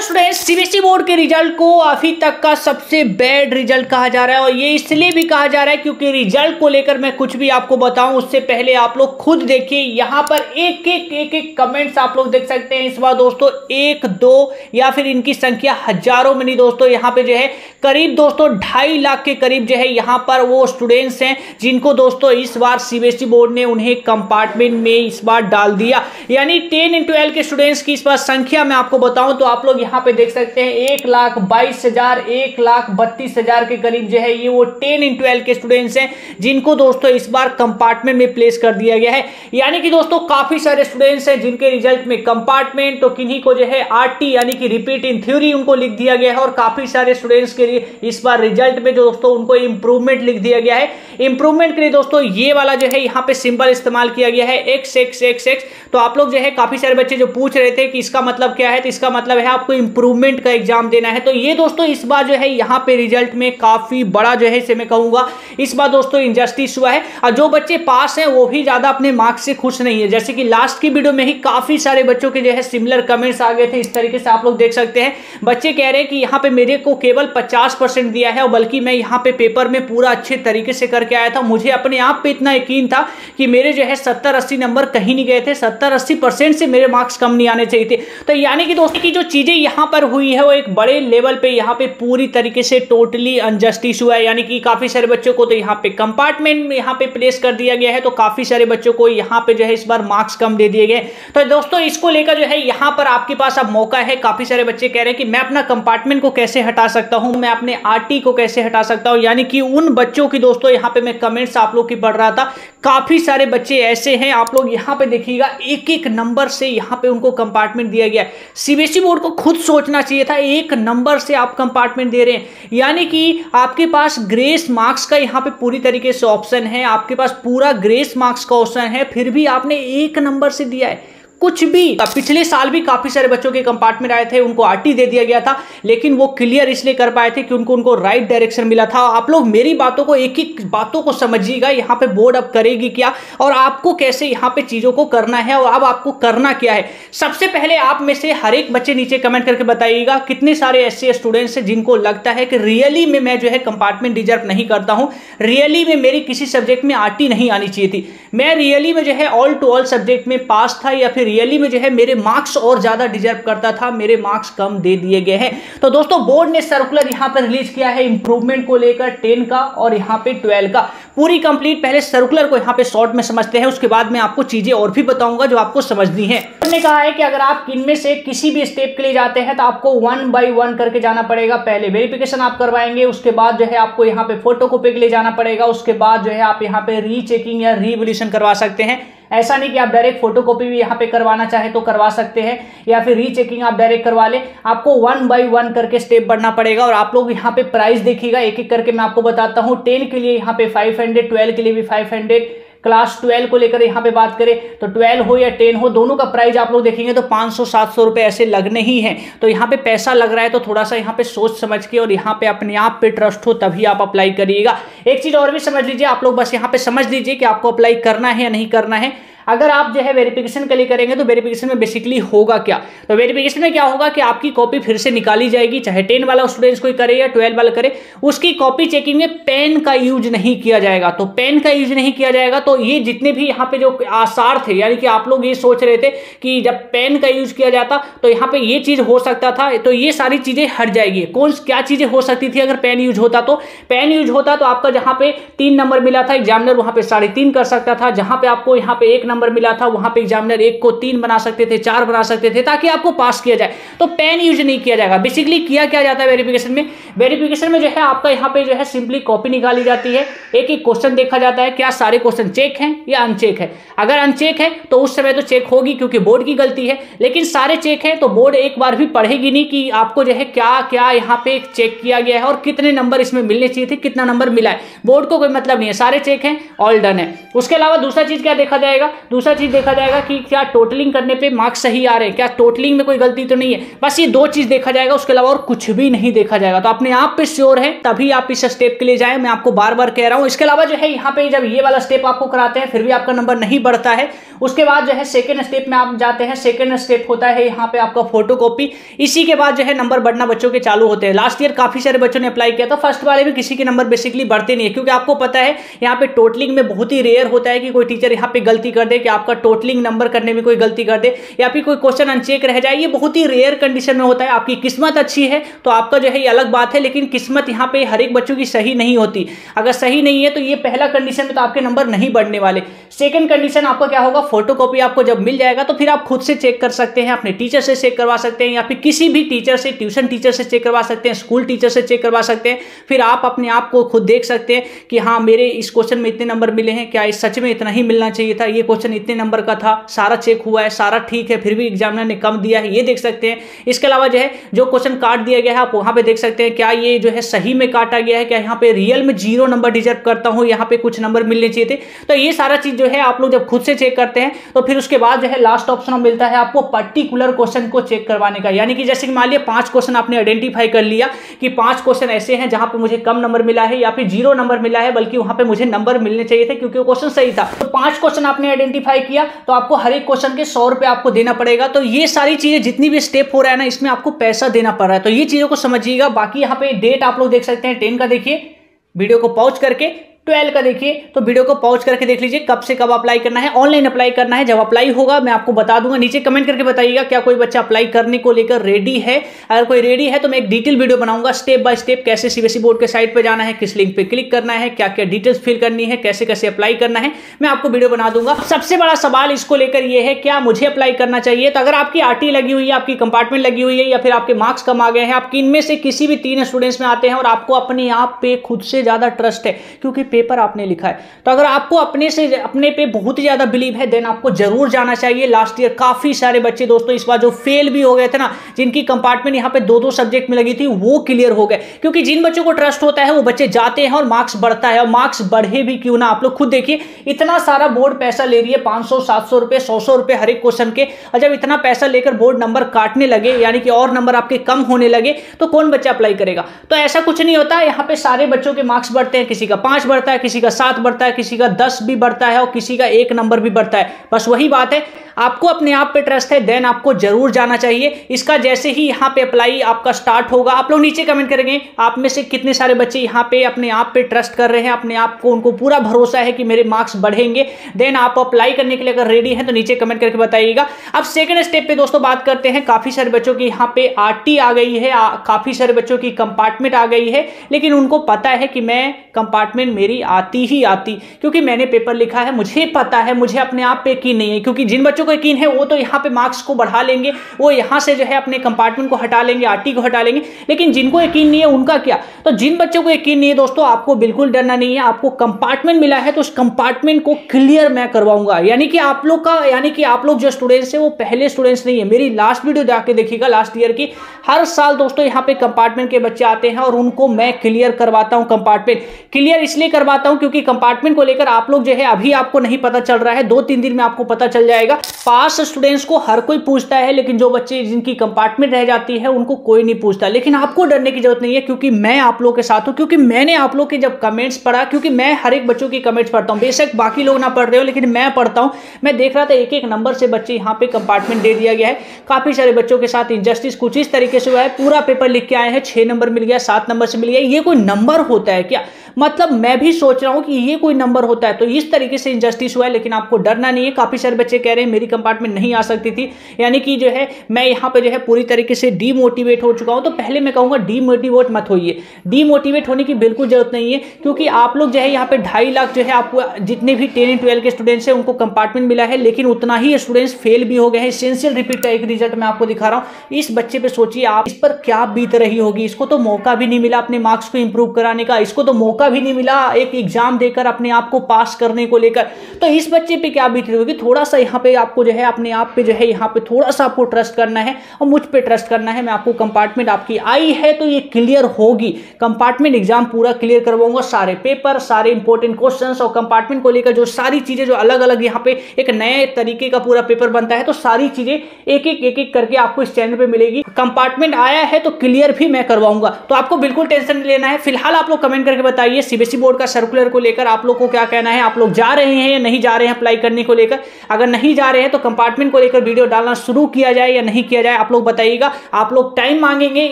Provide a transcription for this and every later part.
Students, CBSE board के result को अभी तक का सबसे बैड रिजल्ट कहा जा रहा है। और ये इसलिए भी कहा जा रहा है क्योंकि रिजल्ट को लेकर मैं कुछ भी आपको बताऊं उससे पहले आप लोग खुद देखिए। यहां पर एक एक कमेंट्स आप लोग देख सकते हैं। इस बार दोस्तों 1, 2 या फिर इनकी संख्या हजारों में नहीं दोस्तों, यहां पे जो है करीब दोस्तों 2.5 लाख के करीब जो है यहां पर वो स्टूडेंट्स हैं जिनको दोस्तों इस बार सीबीएसई बोर्ड ने उन्हें कंपार्टमेंट में इस बार डाल दिया। यानी 10 × 12 के स्टूडेंट्स की इस बार संख्या मैं आपको बताऊं तो आप लोग यहाँ पे देख सकते हैं 1,22,000 1,32,000 के करीब जो है ये वो 10 × 12 के स्टूडेंट्स हैं जिनको दोस्तों इस बार कंपार्टमेंट में प्लेस कर दिया गया है। यानी कि दोस्तों काफी सारे स्टूडेंट्स हैं जिनके रिजल्ट में कंपार्टमेंट, तो किन्हीं को जो है आरटी यानी कि रिपीट इन थ्योरी उनको लिख दिया गया है। और काफी सारे स्टूडेंट्स के लिए इस बार रिजल्ट में जो दोस्तों उनको इंप्रूवमेंट लिख दिया गया है। इंप्रूवमेंट के लिए दोस्तों ये वाला जो है यहाँ पे सिंबल इस्तेमाल किया गया है XXXX। तो आप लोग जो है काफी सारे बच्चे जो पूछ रहे थे कि इसका मतलब क्या है, तो इसका मतलब है आपको इंप्रूवमेंट का एग्जाम देना है। तो ये दोस्तों इस बार जो है यहाँ पे रिजल्ट में काफी बड़ा जो है इसे मैं कहूंगा इस बार दोस्तों इनजस्टिस हुआ है। और जो बच्चे पास हैं वो भी ज्यादा अपने मार्क्स से खुश नहीं है। जैसे कि लास्ट की वीडियो में ही काफी सारे बच्चों के जो है सिमिलर कमेंट्स आ गए थे। इस तरीके से आप लोग देख सकते हैं बच्चे कह रहे हैं कि यहाँ पे मेरे को केवल 50% दिया है और बल्कि मैं यहाँ पे पेपर में पूरा अच्छे तरीके से करके आया था। मुझे अपने आप पे इतना यकीन था कि मेरे जो है 70-80 नंबर कहीं नहीं गए थे, 70-80% से मेरे मार्क्स कम नहीं आने चाहिए थे। तो यानी कि दोस्तों की जो चीजें यहाँ पर हुई है वो एक बड़े लेवल पे यहाँ पे पूरी तरीके से टोटली अनजस्टिस हुआ है। यानी कि काफी सारे बच्चों को तो यहाँ पे कंपार्टमेंट में यहाँ पे प्लेस कर दिया गया है, तो काफी सारे बच्चों को यहाँ पे जो है इस बार मार्क्स कम दे दिए गए। तो दोस्तों इसको लेकर जो है यहाँ पर आपके पास अब मौका है। काफी सारे बच्चे कह रहे हैं कि मैं अपना कंपार्टमेंट को कैसे हटा सकता हूं, मैं अपने आरटी को कैसे हटा सकता हूं। यानी कि उन बच्चों की दोस्तों यहाँ पे मैं कमेंट्स आप लोग की पढ़ रहा था, काफी सारे बच्चे ऐसे हैं आप लोग यहाँ पे देखिएगा एक नंबर से यहाँ पे उनको कंपार्टमेंट दिया गया है। सीबीएसई बोर्ड को खुद सोचना चाहिए था, 1 नंबर से आप कंपार्टमेंट दे रहे हैं। यानी कि आपके पास ग्रेस मार्क्स का यहाँ पे पूरी तरीके से ऑप्शन है, आपके पास पूरा ग्रेस मार्क्स का ऑप्शन है, फिर भी आपने 1 नंबर से दिया है। कुछ भी पिछले साल भी काफी सारे बच्चों के कंपार्टमेंट आए थे, उनको आरटी दे दिया गया था, लेकिन वो क्लियर इसलिए कर पाए थे कि उनको राइट डायरेक्शन मिला था। आप लोग मेरी बातों को एक बातों को समझिएगा, यहाँ पे बोर्ड अब करेगी क्या और आपको कैसे यहाँ पे चीजों को करना है और अब आपको करना क्या है। सबसे पहले आप में से हर एक बच्चे नीचे कमेंट करके बताइएगा कितने सारे ऐसे स्टूडेंट्स हैं जिनको लगता है कि रियली में मैं जो है कंपार्टमेंट डिजर्व नहीं करता हूं, रियली में मेरी किसी सब्जेक्ट में आरटी नहीं आनी चाहिए थी, मैं रियली में जो है ऑल टू ऑल सब्जेक्ट में पास था, या फिर रियली में जो है मेरे मार्क्स और ज्यादा डिजर्व करता था, मेरे मार्क्स कम दे दिए गए हैं। तो दोस्तों बोर्ड ने सर्कुलर यहां पर रिलीज किया है इंप्रूवमेंट को लेकर 10 का और यहां पे 12 का पूरी कंप्लीट। पहले सर्कुलर को यहां पे शॉर्ट में समझते हैं, उसके बाद मैं आपको चीजें और भी बताऊंगा जो आपको समझनी है। उन्होंने कहा है कि अगर आप इनमें से किसी भी स्टेप के लिए जाते हैं तो आपको 1 by 1 करके जाना पड़ेगा। पहले वेरिफिकेशन आप करवाएंगे, उसके बाद जो है आपको यहाँ पे फोटोकॉपी के लिए जाना पड़ेगा, उसके बाद जो है आप यहाँ पे रीचेकिंग या रिवोल्यूशन करवा सकते हैं। ऐसा नहीं कि आप डायरेक्ट फोटोकॉपी भी यहाँ पे करवाना चाहे तो करवा सकते हैं, या फिर रीचेकिंग आप डायरेक्ट करवा ले। आपको 1 by 1 करके स्टेप बढ़ना पड़ेगा। और आप लोग यहाँ पे प्राइस देखिएगा, एक एक करके मैं आपको बताता हूँ। 10 के लिए यहाँ पे 500, 12 के लिए भी 500, क्लास 12 को लेकर यहाँ पे बात करें तो 12 हो या 10 हो, दोनों का प्राइस आप लोग देखेंगे तो 500-700 रुपए ऐसे लगने ही हैं। तो यहाँ पे पैसा लग रहा है तो थोड़ा सा यहाँ पे सोच समझ के और यहाँ पे अपने आप पे ट्रस्ट हो तभी आप अप्लाई करिएगा। एक चीज और भी समझ लीजिए, आप लोग बस यहाँ पे समझ लीजिए कि आपको अप्लाई करना है या नहीं करना है। अगर आप जो है वेरिफिकेशन के लिए करेंगे तो वेरिफिकेशन में बेसिकली होगा क्या, तो वेरिफिकेशन में क्या होगा कि आपकी कॉपी फिर से निकाली जाएगी, चाहे 10 वाला स्टूडेंट्स कोई करे या 12 वाला करे, उसकी कॉपी चेकिंग में पेन का यूज नहीं किया जाएगा। तो पेन का यूज नहीं किया जाएगा तो ये जितने भी यहाँ पे जो आसार थे, यानी कि आप लोग ये सोच रहे थे कि जब पेन का यूज किया जाता तो यहाँ पे ये चीज हो सकता था, तो ये सारी चीजें हट जाएगी। क्या चीजें हो सकती थी अगर पेन यूज होता, तो पेन यूज होता तो आपका जहां पे 3 नंबर मिला था एग्जामिनर वहां पे 3.5 कर सकता था, जहां पे आपको यहाँ पे 1 नंबर मिला था वहां पे एग्जामिनर 1 को 3 बना सकते थे, 4 बना सकते थे, ताकि आपको पास किया जाए। तो पेन यूज नहीं किया जाएगा। बेसिकली किया क्या जाता है वेरिफिकेशन में, वेरिफिकेशन में जो है आपका यहाँ पे जो है सिंपली कॉपी निकाली जाती है, एक एक क्वेश्चन देखा जाता है क्या सारे क्वेश्चन चेक हैं या अनचेक है। अगर अनचेक है तो उस समय तो चेक होगी क्योंकि बोर्ड की गलती है, लेकिन सारे चेक है तो बोर्ड एक बार भी पढ़ेगी नहीं कि आपको जो है क्या क्या यहाँ पे चेक किया गया है और कितने नंबर इसमें मिलने चाहिए थे, कितना नंबर मिला है। बोर्ड को कोई मतलब नहीं है, सारे चेक हैं, ऑल डन है। उसके अलावा दूसरा चीज क्या देखा जाएगा, दूसरा चीज देखा जाएगा कि क्या टोटलिंग करने पे मार्क्स सही आ रहे हैं, क्या टोटलिंग में कोई गलती तो नहीं है। बस ये 2 चीज देखा जाएगा, उसके अलावा और कुछ भी नहीं देखा जाएगा। तो अपने आप पे श्योर है तभी आप इस स्टेप के लिए जाएं, मैं आपको बार बार कह रहा हूं। इसके अलावा जो है यहाँ पे जब ये वाला स्टेप आपको कराते हैं फिर भी आपका नंबर नहीं बढ़ता है, उसके बाद जो है सेकंड स्टेप में आप जाते हैं। सेकंड स्टेप होता है यहाँ पे आपका फोटोकॉपी। इसी के बाद जो है नंबर बढ़ना बच्चों के चालू होते हैं। लास्ट ईयर काफी सारे बच्चों ने अप्लाई किया था, फर्स्ट वाले में किसी के नंबर बेसिकली बढ़ते नहीं है, क्योंकि आपको पता है यहाँ पे टोटलिंग में बहुत ही रेयर होता है कि कोई टीचर यहाँ पे गलती कर दे, कि आपका टोटलिंग नंबर करने में कोई गलती कर दे या फिर कोई क्वेश्चन अनचेक रह जाए। ये बहुत ही रेयर कंडीशन में होता है। आपकी किस्मत अच्छी है तो आपका जो है ये अलग बात है, लेकिन किस्मत यहाँ पे हर एक बच्चों की सही नहीं होती। अगर सही नहीं है तो ये पहला कंडीशन में तो आपके नंबर नहीं बढ़ने वाले। सेकंड कंडीशन आपका क्या होगा, फोटोकॉपी आपको जब मिल जाएगा तो फिर आप खुद से चेक कर सकते हैं, अपने टीचर से चेक करवा सकते हैं या फिर किसी भी टीचर से, ट्यूशन टीचर से चेक करवा सकते हैं, स्कूल टीचर से चेक करवा सकते हैं। फिर आप अपने आप को खुद देख सकते हैं कि हाँ मेरे इस क्वेश्चन में इतने नंबर मिले हैं, क्या इस सच में इतना ही मिलना चाहिए था, ये क्वेश्चन इतने नंबर का था, सारा चेक हुआ है, सारा ठीक है, फिर भी एग्जामिनर ने कम दिया है, ये देख सकते हैं। इसके अलावा जो है जो क्वेश्चन काट दिया गया है आप वहां पे देख सकते हैं क्या ये जो है सही में काटा गया है, क्या यहाँ पे रियल में 0 नंबर डिजर्व करता हूं, यहाँ पे कुछ नंबर मिलने चाहिए थे। तो ये सारा चीज जो है आप लोग जब खुद से चेक करते हैं तो फिर उसके बाद जो है लास्ट ऑप्शन मिलता है आपको पर्टिकुलर क्वेश्चन को चेक करवाने का। यानी कि जैसे कि मान लिया 5 क्वेश्चन आपने आइडेंटिफाई कर लिया कि 5 क्वेश्चन ऐसे हैं जहां पे मुझे कम नंबर मिला है या फिर 0 नंबर मिला है, बल्कि वहां पे मुझे नंबर मिलने चाहिए थे क्योंकि वो क्वेश्चन सही था। तो 5 क्वेश्चन आपने आइडेंटिफाई किया तो आपको हर एक क्वेश्चन के 100 रुपए आपको देना पड़ेगा। तो ये सारी चीजें जितनी भी स्टेप हो रहा है ना, इसमें आपको पैसा देना पड़ रहा है, तो ये चीजों को समझिएगा। बाकी यहाँ पे डेट आप लोग देख सकते हैं, 10 का देखिए, वीडियो को पॉज करके 12 का देखिए, तो वीडियो को पॉज करके देख लीजिए कब से कब अप्लाई करना है। ऑनलाइन अप्लाई करना है, जब अप्लाई होगा मैं आपको बता दूंगा। नीचे कमेंट करके बताइएगा क्या कोई बच्चा अप्लाई करने को लेकर रेडी है। अगर कोई रेडी है तो मैं एक डिटेल वीडियो बनाऊंगा स्टेप बाय स्टेप, कैसे सीबीएसई बोर्ड के साइट पे जाना है, किस लिंक पे क्लिक करना है, क्या क्या डिटेल्स फिल करनी है, कैसे कैसे अप्लाई करना है, मैं आपको वीडियो बना दूंगा। सबसे बड़ा सवाल इसको लेकर यह है क्या मुझे अप्लाई करना चाहिए। तो अगर आपकी आरटी लगी हुई है, आपकी कंपार्टमेंट लगी हुई है या फिर आपके मार्क्स कम आ गए हैं, आपकी इनमें से किसी भी 3 स्टूडेंट्स में आते हैं और आपको अपने आप पे खुद से ज्यादा ट्रस्ट है क्योंकि पेपर आपने लिखा है, तो अगर आपको अपने पे बहुत ही ज्यादा बिलीव है देन आपको जरूर जाना चाहिए। लास्ट ईयर काफी सारे बच्चे दोस्तों इस बार जो फेल भी हो गए थे ना, जिनकी कंपार्टमेंट यहाँ पे 2-2 सब्जेक्ट में लगी थी, वो क्लियर हो गए। क्योंकि जिन बच्चों को ट्रस्ट होता है वो बच्चे जाते हैं और मार्क्स बढ़ता है, और मार्क्स बढ़े भी क्यों ना। आप लोग खुद देखिए, इतना सारा बोर्ड पैसा ले रही है, 500-700 रुपए, 100 रुपए हर एक क्वेश्चन के, और जब इतना पैसा लेकर बोर्ड नंबर काटने लगे, यानी कि और नंबर आपके कम होने लगे, तो कौन बच्चा अप्लाई करेगा। तो ऐसा कुछ नहीं होता, यहाँ पे सारे बच्चों के मार्क्स बढ़ते हैं, किसी का 5 बढ़ता है, किसी का 7 बढ़ता है, किसी का 10 भी बढ़ता है और किसी का 1 नंबर भी बढ़ता है। बस वही बात है, आपको अपने आप पे ट्रस्ट है देन आपको जरूर जाना चाहिए। इसका जैसे ही यहाँ पे अप्लाई आपका स्टार्ट होगा, आप लोग नीचे कमेंट करेंगे आप में से कितने सारे बच्चे यहाँ पे अपने आप पे ट्रस्ट कर रहे हैं, अपने आप को उनको पूरा भरोसा है कि मेरे मार्क्स बढ़ेंगे। देन आप अप्लाई करने के लिए अगर रेडी हैं तो नीचे कमेंट करके बताइएगा। अब सेकंड स्टेप पे दोस्तों बात करते हैं। काफी सारे बच्चों की यहाँ पे आरटी आ गई है, काफी सारे बच्चों की कंपार्टमेंट आ गई है, लेकिन उनको पता है कि मैं कंपार्टमेंट मेरी आती ही आती, क्योंकि मैंने पेपर लिखा है, मुझे पता है, मुझे अपने आप पे यकीन नहीं है। क्योंकि जिन बच्चों को यकीन है वो तो यहाँ पे मार्क्स को बढ़ा लेंगे, वो यहाँ से जो है अपने कंपार्टमेंट को हटा लेंगे, आरटी को हटा लेंगे। लेकिन जिनको यकीन नहीं है उनका क्या। तो जिन बच्चों को यकीन नहीं है दोस्तों, आपको बिल्कुल डरना नहीं है। आपको कंपार्टमेंट मिला है तो उस कंपार्टमेंट को क्लियर मैं करवाऊंगा। यानी कि आप लोग जो स्टूडेंट्स है वो पहले स्टूडेंट्स नहीं है। मेरी लास्ट वीडियो जाके देखिएगा, लास्ट ईयर की। हर साल दोस्तों यहाँ पे कंपार्टमेंट के बच्चे आते हैं और उनको मैं क्लियर करवाता हूँ। कंपार्टमेंट क्लियर इसलिए करवाता हूँ क्योंकि कंपार्टमेंट को लेकर आप लोग जो है अभी आपको नहीं पता चल रहा है, 2-3 दिन में आपको पता चल जाएगा। पास स्टूडेंट्स को हर कोई पूछता है, लेकिन जो बच्चे जिनकी कंपार्टमेंट रह जाती है उनको कोई नहीं पूछता। लेकिन आपको डरने की जरूरत नहीं है क्योंकि मैं आप लोग के साथ हूं, क्योंकि मैंने आप लोग के जब कमेंट्स पढ़ा, क्योंकि मैं हर एक बच्चों की कमेंट्स पढ़ता हूं, बेशक बाकी लोग ना पढ़ रहे हो लेकिन मैं पढ़ता हूं। मैं देख रहा था एक नंबर से बच्चे यहाँ पे कंपार्टमेंट दे दिया गया है। काफी सारे बच्चों के साथ इनजस्टिस कुछ इस तरीके से हुआ है, पूरा पेपर लिख के आए हैं, 6 नंबर मिल गया, 7 नंबर से मिल गया। ये कोई नंबर होता है क्या? मतलब मैं भी सोच रहा हूं कि ये कोई नंबर होता है। तो इस तरीके से इनजस्टिस हुआ है, लेकिन आपको डरना नहीं है। काफी सारे बच्चे कह रहे हैं मेरी कंपार्टमेंट नहीं आ सकती थी, यानी कि जो है मैं यहाँ पे जो है पूरी तरीके से डीमोटिवेट हो चुका हूं। तो पहले मैं कहूंगा डीमोटिवेट मत होइए, डीमोटिवेट होने की बिल्कुल जरूरत नहीं है, क्योंकि आप लोग जो है यहाँ पे 2.5 लाख जो है आपको जितने भी 10-12 के स्टूडेंट्स हैं उनको कंपार्टमेंट मिला है, लेकिन उतना ही स्टूडेंट्स फेल भी हो गए हैं। एसेंशियल रिपीट का एक रिजल्ट मैं आपको दिखा रहा हूँ। इस बच्चे पे सोचिए आप, इस पर क्या बीत रही होगी। इसको तो मौका भी नहीं मिला अपने मार्क्स को इंप्रूव कराने का, इसको तो मौका मौका भी नहीं मिला एक एग्जाम देकर अपने आप को पास करने को लेकर। तो इस बच्चे पे क्या बीत रही होगी, थोड़ा सा यहाँ पे आपको जो है अपने आप पे जो है यहाँ पे थोड़ा सा आपको ट्रस्ट करना है और मुझ पे ट्रस्ट करना है। मैं आपको कंपार्टमेंट आपकी आई है तो ये क्लियर होगी, कंपार्टमेंट एग्जाम पूरा क्लियर करवाऊंगा, सारे पेपर, सारे इंपॉर्टेंट क्वेश्चंस और कंपार्टमेंट को लेकर जो सारी चीजें जो अलग अलग यहाँ पे एक नए तरीके का पूरा पेपर बनता है, तो सारी चीजें एक एक करके आपको इस चैनल पे मिलेगी। कंपार्टमेंट आया है तो क्लियर भी मैं करवाऊंगा, तो आपको बिल्कुल टेंशन नहीं लेना है। फिलहाल आप लोग कमेंट करके बताइए सीबीएसई बोर्ड का सर्कुलर को लेकर आप लोग को क्या कहना है, आप लोग जा रहे हैं या नहीं जा रहे हैं अप्लाई करने को लेकर। अगर नहीं जा रहे हैं तो कंपार्टमेंट को लेकर वीडियो डालना शुरू किया जाए या नहीं किया जाए, आप लोग बताइएगा। आप लोग टाइम मांगेंगे,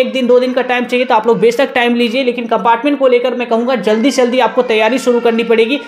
1 दिन 2 दिन का टाइम चाहिए तो आप लोग बेशक टाइम लीजिए, लेकिन कंपार्टमेंट को लेकर मैं कहूंगा जल्दी से जल्दी आपको तैयारी शुरू करनी पड़ेगी।